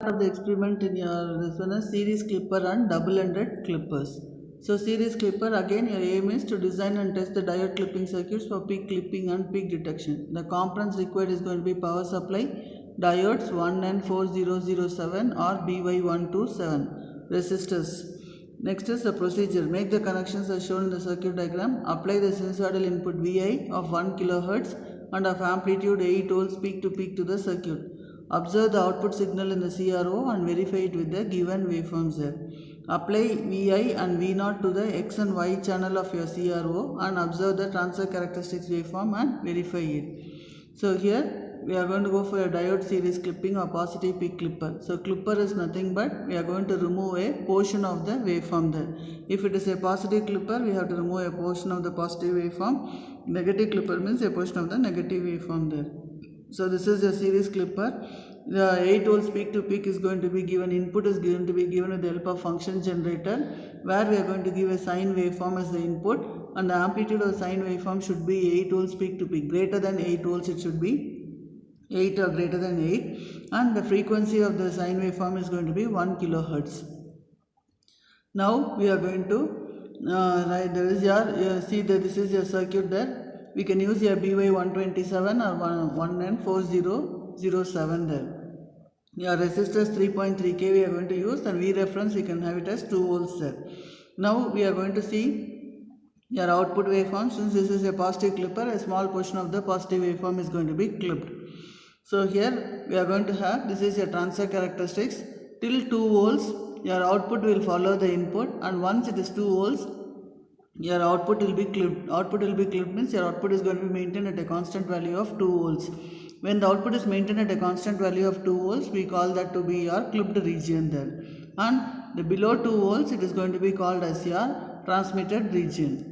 of the experiment in your this one is series clipper and double-ended clippers. So series clipper, again your aim is to design and test the diode clipping circuits for peak clipping and peak detection. The components required is going to be power supply, diodes 1N4007 or BY127, resistors. Next is the procedure. Make the connections as shown in the circuit diagram. Apply the sinusoidal input Vi of 1 kHz and of amplitude 8 volts peak to the circuit. Observe the output signal in the CRO and verify it with the given waveforms there. Apply Vi and V0 to the X and Y channel of your CRO and observe the transfer characteristics waveform and verify it. So here we are going to go for a diode series clipping or positive peak clipper. So clipper is nothing but we are going to remove a portion of the waveform there. If it is a positive clipper, we have to remove a portion of the positive waveform. Negative clipper means a portion of the negative waveform there. So this is a series clipper. The 8 volts peak to peak is going to be given, input is going to be given with the help of function generator, where we are going to give a sine waveform as the input, and the amplitude of the sine waveform should be 8 volts peak to peak. Greater than 8 volts it should be 8 or greater than 8, and the frequency of the sine waveform is going to be 1 kilohertz. Now we are going to write, there is your see that this is your circuit there. We can use your BY127 or 1N4007 there. Your resistors 3.3K we are going to use, and V reference we can have it as 2 volts there. Now we are going to see your output waveform. Since this is a positive clipper, a small portion of the positive waveform is going to be clipped. So here we are going to have, this is your transfer characteristics. Till 2 volts your output will follow the input, and once it is 2 volts your output will be clipped. Output will be clipped means your output is going to be maintained at a constant value of 2 volts. When the output is maintained at a constant value of 2 volts, we call that to be your clipped region there. And the below 2 volts, it is going to be called as your transmitted region.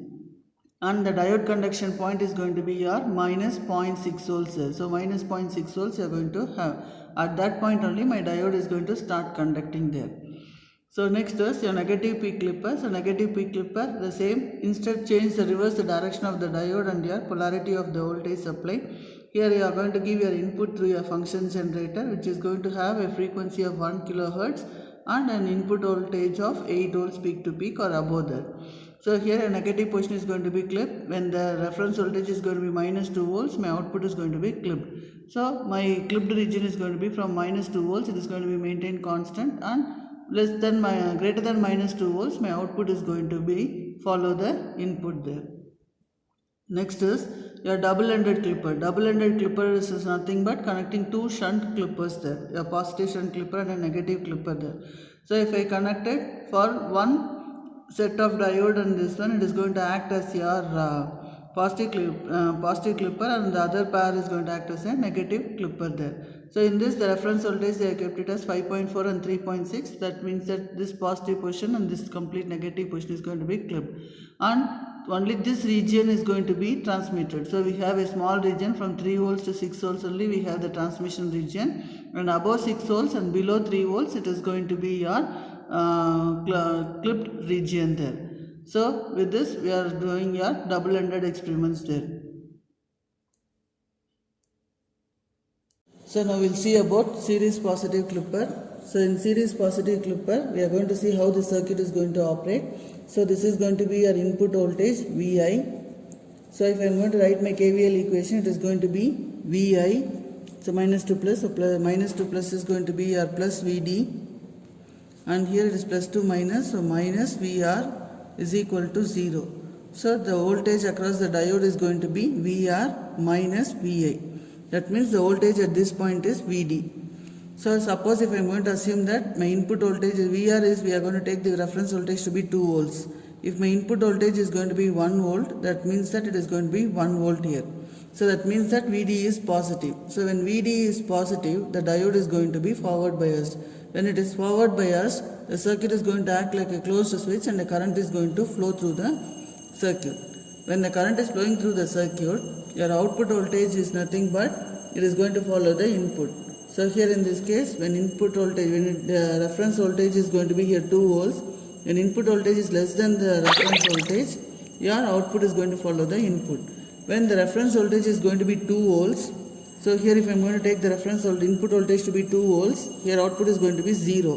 And the diode conduction point is going to be your minus 0.6 volts there. So minus 0.6 volts you are going to have. At that point only my diode is going to start conducting there. So next is your negative peak clipper. So negative peak clipper, the same, instead reverse the direction of the diode and your polarity of the voltage supply. Here you are going to give your input through your function generator, which is going to have a frequency of 1 kilohertz and an input voltage of 8 volts peak to peak or above that. So here a negative portion is going to be clipped. When the reference voltage is going to be minus 2 volts, my output is going to be clipped. So my clipped region is going to be from minus 2 volts, it is going to be maintained constant, and greater than minus 2 volts, my output is going to be follow the input there. Next is your double-ended clipper. Double-ended clipper is nothing but connecting two shunt clippers there, a positive shunt clipper and a negative clipper there. So if I connect it for one set of diode and this one, it is going to act as your positive clipper, and the other pair is going to act as a negative clipper there. So in this, the reference voltage they have kept it as 5.4 and 3.6. That means that this positive portion and this complete negative portion is going to be clipped, and only this region is going to be transmitted. So we have a small region from 3 volts to 6 volts only we have the transmission region, and above 6 volts and below 3 volts it is going to be your clipped region there. So with this we are doing your double-ended experiments there. So now we will see about series positive clipper. So in series positive clipper, we are going to see how the circuit is going to operate. So this is going to be your input voltage Vi. So if I am going to write my KVL equation, it is going to be Vi. So minus to plus, so minus to plus is going to be your plus Vd. And here it is plus to minus, so minus Vr is equal to 0. So the voltage across the diode is going to be Vr minus Vi. That means the voltage at this point is Vd. So suppose if I am going to assume that my input voltage is Vr is, we are going to take the reference voltage to be 2 volts. If my input voltage is going to be 1 volt, that means that it is going to be 1 volt here. So that means that Vd is positive. So when Vd is positive, the diode is going to be forward biased. When it is forward biased, the circuit is going to act like a closed switch and the current is going to flow through the circuit. When the current is flowing through the circuit, your output voltage is nothing but it is going to follow the input. So here in this case, when input voltage, when the reference voltage is going to be here 2 volts, when input voltage is less than the reference voltage, your output is going to follow the input. When the reference voltage is going to be 2 volts, So here if I am going to take the reference input voltage to be 2 volts, here output is going to be 0.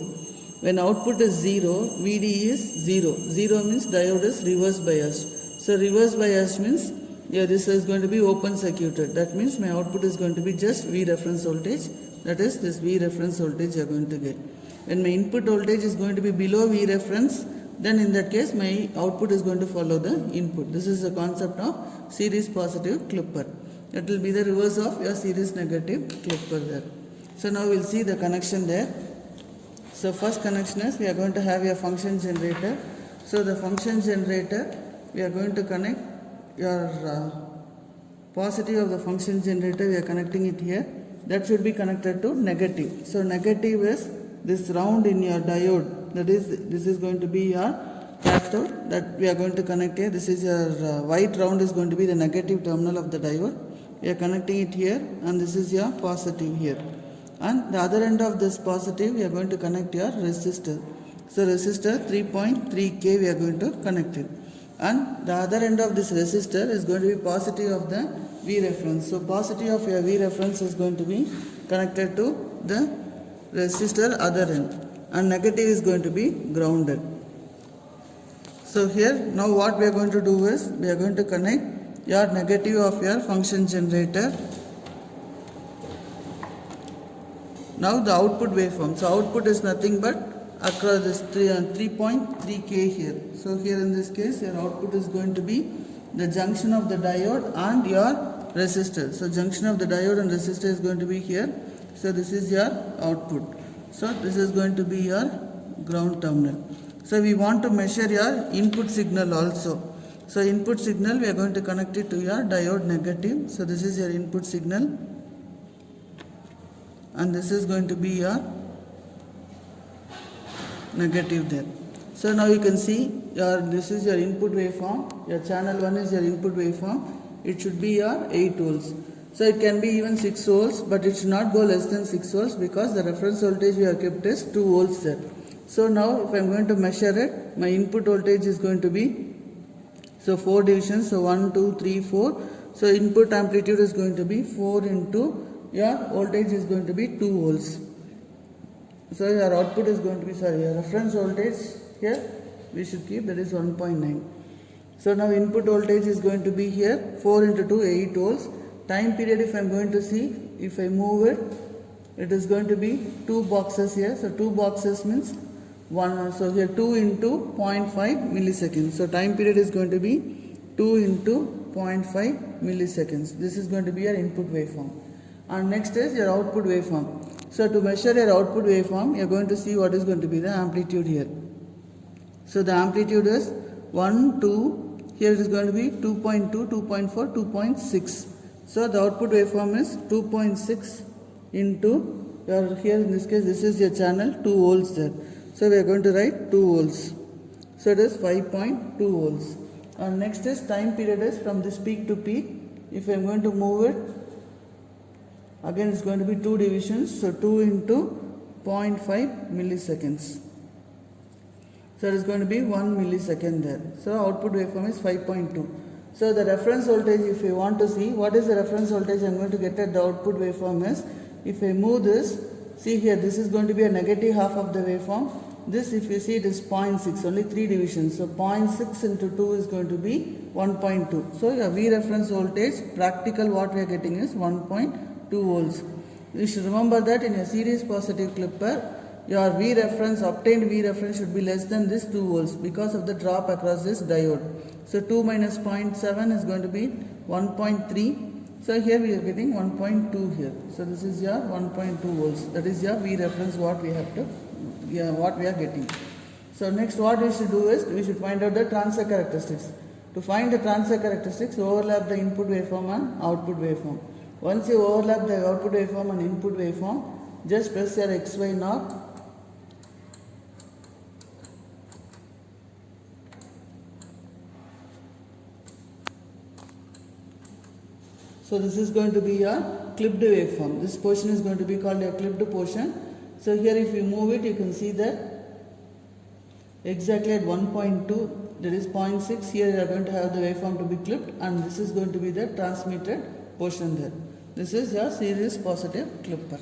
When output is 0, VD is 0. 0 means diode is reverse biased. So reverse biased means this is going to be open circuited. That means my output is going to be just V reference voltage. That is this V reference voltage you are going to get. When my input voltage is going to be below V reference, then in that case my output is going to follow the input. This is the concept of series positive clipper. That will be the reverse of your series negative clipper there. So now we will see the connection there. So first connection is we are going to have a function generator. So the function generator, we are going to connect your positive of the function generator, we are connecting it here. That should be connected to negative. So negative is this round in your diode. That is, this is going to be your cathode that we are going to connect here. This is your white round is going to be the negative terminal of the diode. We are connecting it here, and this is your positive here. And the other end of this positive, we are going to connect your resistor. So resistor 3.3K we are going to connect it. And the other end of this resistor is going to be positive of the V reference. So positive of your V reference is going to be connected to the resistor other end, and negative is going to be grounded. So here now what we are going to do is we are going to connect your negative of your function generator. Now the output waveform. So output is nothing but across this 3.3K here. So here in this case your output is going to be the junction of the diode and your resistor. So junction of the diode and resistor is going to be here. So this is your output. So this is going to be your ground terminal. So we want to measure your input signal also. So input signal we are going to connect it to your diode negative. So this is your input signal, and this is going to be your negative there. So now you can see this is your input waveform. Your channel 1 is your input waveform. It should be your 8 volts. So it can be even 6 volts, but it should not go less than 6 volts because the reference voltage we have kept is 2 volts there. So now if I am going to measure it, my input voltage is going to be 4 divisions. So 1, 2, 3, 4. So input amplitude is going to be 4 into your voltage is going to be 2 volts. So your output is going to be, your reference voltage here we should keep, that is 1.9. So now input voltage is going to be here 4 into 2, 8 volts. Time period if I am going to see, if I move it, it is going to be 2 boxes here. So 2 boxes means 1. So here 2 into 0.5 milliseconds. So time period is going to be 2 into 0.5 milliseconds. This is going to be your input waveform. And next is your output waveform. So to measure your output waveform, you are going to see what is going to be the amplitude here. So the amplitude is 1, 2, here it is going to be 2.2, 2.4, 2.6. So the output waveform is 2.6 into your, here in this case this is your channel 2 volts there. So we are going to write 2 volts. So it is 5.2 volts. And next is time period is from this peak to peak. If I am going to move it, again it's going to be 2 divisions. So 2 into 0.5 milliseconds. So it is going to be 1 millisecond there. So output waveform is 5.2. So the reference voltage, if you want to see what is the reference voltage I am going to get at the output waveform is, if I move this, see here this is going to be a negative half of the waveform. This if you see it is 0.6, only 3 divisions. So 0.6 into 2 is going to be 1.2. So your V reference voltage, practical what we are getting is 1.2 volts. You should remember that in a series positive clipper, your V reference, obtained V reference should be less than this 2 volts because of the drop across this diode. So 2 minus 0.7 is going to be 1.3. So here we are getting 1.2 here. So this is your 1.2 volts. That is your V reference what we have to, what we are getting. So next what we should do is, we should find out the transfer characteristics. To find the transfer characteristics, overlap the input waveform and output waveform. Once you overlap the output waveform and input waveform, just press your XY knob. So this is going to be a clipped waveform. This portion is going to be called a clipped portion. So here if you move it, you can see that exactly at 1.2, there is 0.6. Here you are going to have the waveform to be clipped, and this is going to be the transmitted portion there. This is your series positive clipper.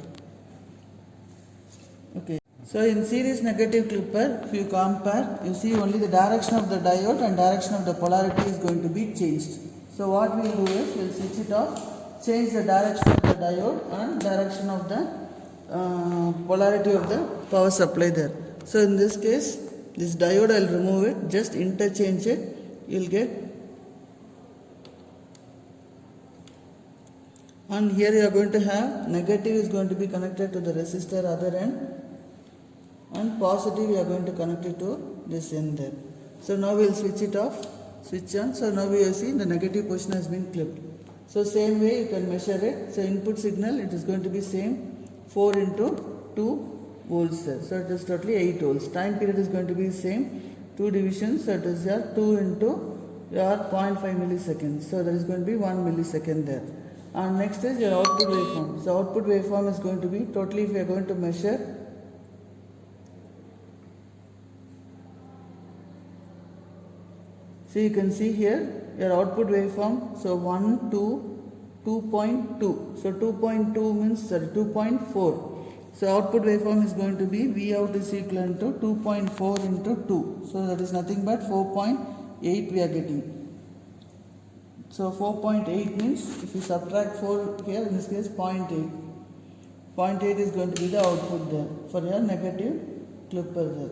Okay. So in series negative clipper, if you compare, you see only the direction of the diode and direction of the polarity is going to be changed. So what we will do is, we will switch it off, change the direction of the diode and direction of the polarity of the power supply there. So in this case, this diode I will remove it, just interchange it, you will get, and here you are going to have negative is going to be connected to the resistor other end, and positive we are going to connect it to this end there. So now we will switch it off, switch on. So now we have seen the negative portion has been clipped. So same way you can measure it. So input signal, it is going to be same 4 into 2 volts there. So it is totally 8 volts. Time period is going to be same 2 divisions. So it is your 2 into your 0.5 milliseconds. So that is going to be 1 millisecond there. And next is your output waveform. So output waveform is going to be totally, if you are going to measure, so you can see here your output waveform. So 1, 2, 2.2. So 2.2 means 2.4. So output waveform is going to be V out is equivalent to 2.4 into 2. So that is nothing but 4.8 we are getting. So 4.8 means if you subtract 4 here, in this case 0.8. 0.8 is going to be the output there for your negative clipper there.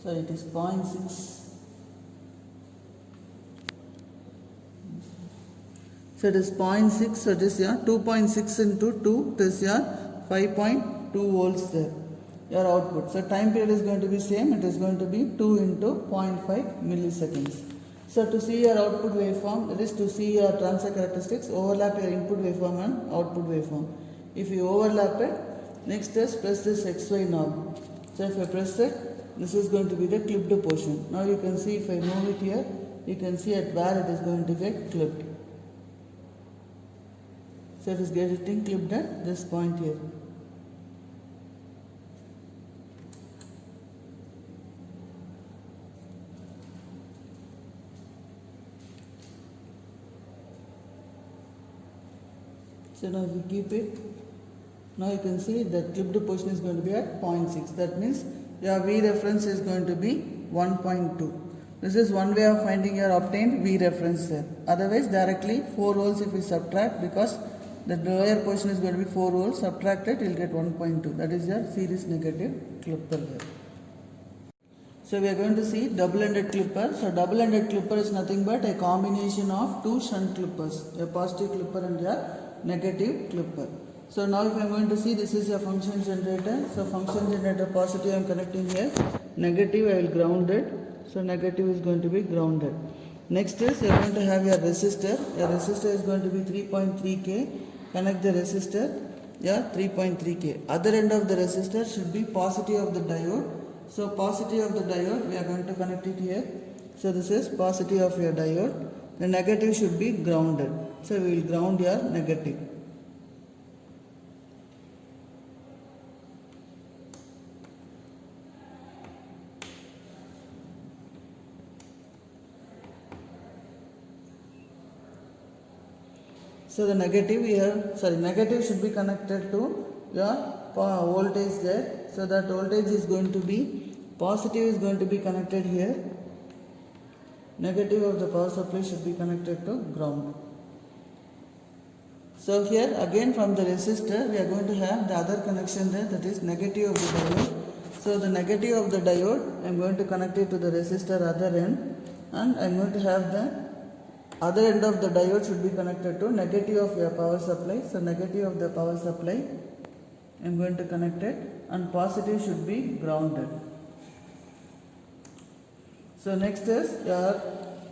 So it is 0.6. So it is 0.6. So it is your 2.6 into 2. It is your 5.2 volts there, your output. So time period is going to be same. It is going to be 2 into 0.5 milliseconds. So to see your output waveform, that is to see your transfer characteristics, overlap your input waveform and output waveform. If you overlap it, next is press this XY knob. So if I press it, this is going to be the clipped portion. Now you can see if I move it here, you can see at where it is going to get clipped. So it is getting clipped at this point here. So now if we keep it, now you can see the clipped portion is going to be at 0.6. That means your V reference is going to be 1.2. This is one way of finding your obtained V reference there. Otherwise directly 4 volts if we subtract, because the lower portion is going to be 4 volts, subtract it, you will get 1.2. That is your series negative clipper there. So we are going to see double-ended clipper. So double-ended clipper is nothing but a combination of two shunt clippers, a positive clipper and a negative clipper. So now if I am going to see, this is a function generator. So function generator positive I am connecting here, negative I will ground it. So negative is going to be grounded. Next is you are going to have your resistor. Your resistor is going to be 3.3K. Connect the resistor, yeah, 3.3K. Other end of the resistor should be positive of the diode. So positive of the diode, we are going to connect it here. So this is positive of your diode. The negative should be grounded. So we will ground your negative. So the negative here, negative should be connected to your voltage there. So that voltage is going to be, positive is going to be connected here. Negative of the power supply should be connected to ground. So here again from the resistor we are going to have the other connection there, that is negative of the diode. So the negative of the diode I am going to connect it to the resistor other end, and I am going to have the other end of the diode should be connected to negative of your power supply. So negative of the power supply I am going to connect it, and positive should be grounded. So next is your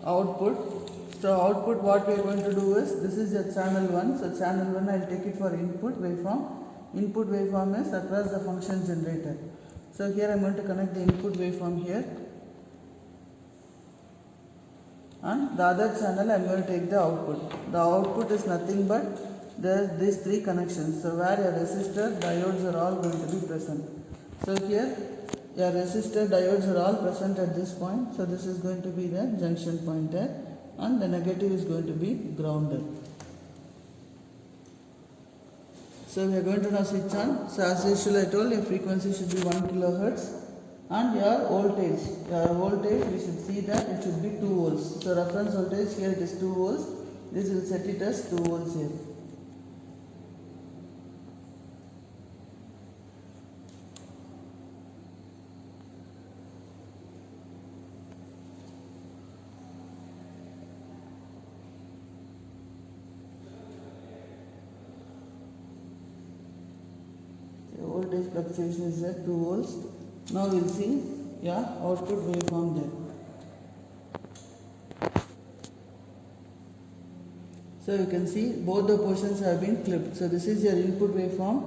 output. So output, what we are going to do is, this is your channel 1. So channel 1 I will take it for input waveform. Input waveform is across the function generator. So here I am going to connect the input waveform here, and the other channel I am going to take the output. The output is nothing but these three connections. So where your resistor, diodes are all going to be present. So here your resistor, diodes are all present at this point. So this is going to be the junction point there. and the negative is going to be grounded. So we are going to now switch on. So as usual I told your frequency should be 1 kilohertz and your voltage we should see that it should be 2 volts. So reference voltage here it is 2 volts. This will set it as 2 volts here. Voltage fluctuation is at 2 volts. Now we will see output waveform there. So you can see both the portions have been clipped. So this is your input waveform.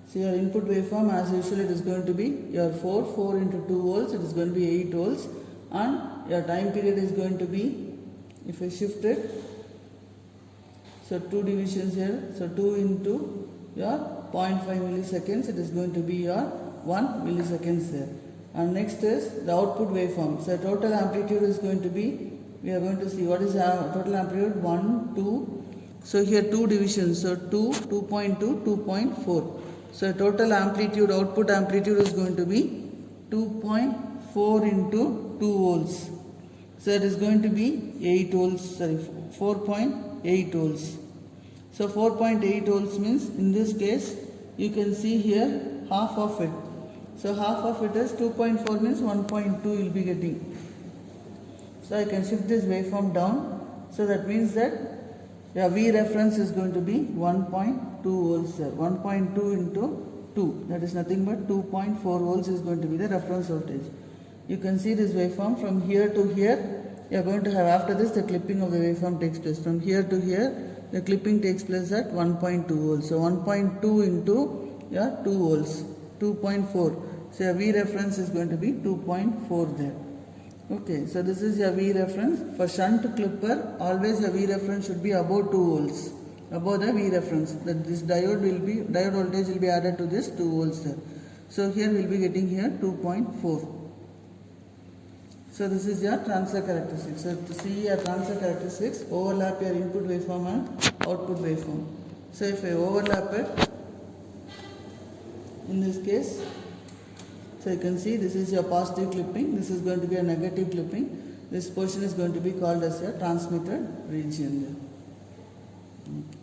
So your input waveform as usual it is going to be your 4 into 2 volts, it is going to be 8 volts, and your time period is going to be, if I shift it, so 2 divisions here, so 2 into your 0.5 milliseconds, it is going to be your 1 milliseconds there. And next is the output waveform. So total amplitude is going to be, we are going to see what is our total amplitude, 1, 2. So here 2 divisions, so 2, 2.2, 2.4. So total amplitude, output amplitude is going to be 2.4 into 2 volts. So it is going to be 8 volts, 4.8 volts. So 4.8 volts means in this case you can see here half of it. So half of it is 2.4 means 1.2 you will be getting. So I can shift this waveform down. So that means that your V reference is going to be 1.2 volts there. 1.2 into 2, that is nothing but 2.4 volts is going to be the reference voltage. You can see this waveform from here to here. You are going to have, after this the clipping of the waveform takes place. From here to here the clipping takes place at 1.2 volts. So 1.2 into 2 volts, 2.4. So your V reference is going to be 2.4 there. Okay, so this is your V reference. For shunt clipper, always your V reference should be above 2 volts. Above the V reference. That this diode voltage will be added to this 2 volts there. So here we will be getting here 2.4. So this is your transfer characteristics. So to see your transfer characteristics, overlap your input waveform and output waveform. So if I overlap it, in this case, so you can see this is your positive clipping, this is going to be a negative clipping. This portion is going to be called as your transmitted region there. Okay.